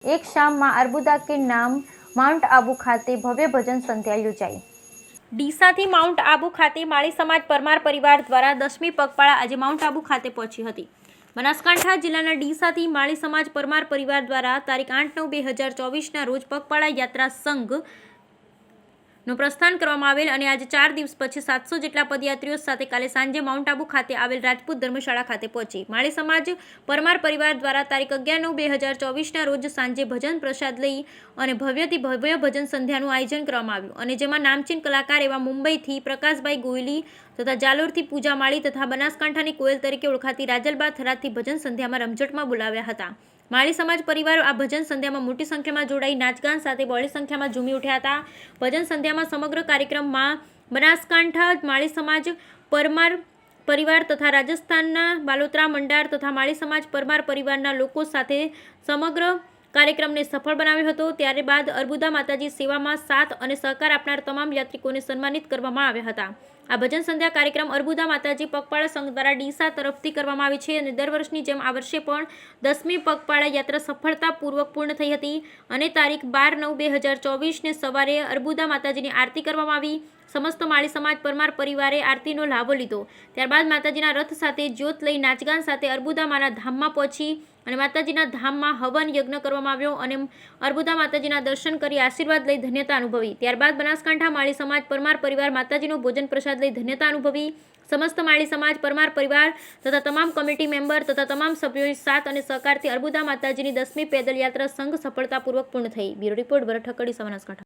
एक शाम मां अर्बुदा के नाम माउंट आबू खाते भव्य भजन संध्या योजाई। ડીસાથી માઉન્ટ આબુ ખાતે માળી સમાજ પરમાર પરિવાર દ્વારા 10મી પગપાળા આજે માઉન્ટ આબુ ખાતે પહોંચી હતી। બનાસકાંઠા જિલ્લાના ડીસાથી માળી સમાજ પરમાર પરિવાર દ્વારા તારીખ 8/9/2024ના રોજ પગપાળા યાત્રા સંઘ નું પ્રસ્થાન કરવામાં આવેલ અને આજે 4 દિવસ પછી 700 જેટલા પદયાત્રીઓ સાથે કાલે સાંજે માઉન્ટ આબુ ખાતે આવેલ રાજપૂત ધર્મશાળા ખાતે પહોંચી। માળી સમાજ પરમાર પરિવાર દ્વારા તારીખ 11/9/2024ના રોજ સાંજે ભજન પ્રસાદ લઈ અને ભવ્યથી ભવ્ય ભજન સંધ્યાનું આયોજન કરવામાં આવ્યું અને જેમાં નામચીન કલાકાર એવા મુંબઈથી પ્રકાશભાઈ ગોયલી તથા જાલોરથી પૂજા માળી તથા બનાસકાંઠાની કોયલ તરીકે ઓળખાતી રાજલબા થરાદથી ભજન સંધ્યામાં રમઝટમાં બોલાવ્યા હતા। માળી સમાજ પરિવાર આ ભજન સંધ્યામાં મોટી સંખ્યામાં જોડાઈ નાચગાન સાથે બહોળી સંખ્યામાં ઝૂમી ઉઠ્યા હતા। ભજન સંધ્યામાં સમગ્ર કાર્યક્રમમાં બનાસકાંઠા માળી સમાજ પરમાર પરિવાર તથા રાજસ્થાનના બાલોતરા મંડાર તથા માળી સમાજ પરમાર પરિવારના લોકો સાથે સમગ્ર કાર્યક્રમને સફળ બનાવ્યો હતો। ત્યારબાદ અર્બુદા માતાજી સેવામાં સાથ અને સહકાર આપનાર તમામ યાત્રિકોને સન્માનિત કરવામાં આવ્યા હતા। આ ભજન સંધ્યા કાર્યક્રમ અર્બુદા માતાજી પગપાળા સંઘ દ્વારા ડીસા તરફથી કરવામાં આવે છે અને દર વર્ષની જેમ આ વર્ષે પણ 10મી પગપાળા યાત્રા સફળતાપૂર્વક પૂર્ણ થઈ હતી અને તારીખ 12/9/2024ને સવારે અર્બુદા માતાજીની આરતી કરવામાં આવી। સમસ્ત માળી સમાજ પરમાર પરિવારે આરતીનો લાભો લીધો। ત્યારબાદ માતાજીના રથ સાથે જ્યોત લઈ નાચગાન સાથે અર્બુદા માના ધામમાં પહોંચી અને માતાજીના ધામમાં હવન યજ્ઞ કરવામાં આવ્યો અને અર્બુદા માતાજીના દર્શન કરી આશીર્વાદ લઈ ધન્યતા અનુભવી। ત્યારબાદ બનાસકાંઠા માળી સમાજ પરમાર પરિવાર માતાજીનો ભોજન પ્રસાદ લઈ ધન્યતા અનુભવી। સમસ્ત માળી સમાજ પરમાર પરિવાર તથા તમામ કમિટી મેમ્બર તથા તમામ સભ્યોની સાથ અને સહકારથી અર્બુદા માતાજીની 10મી પેદલ યાત્રા સંઘ સફળતાપૂર્વક પૂર્ણ થઈ। બ્યુરો રિપોર્ટ ભરત ઠક્કડી, બનાસકાંઠા।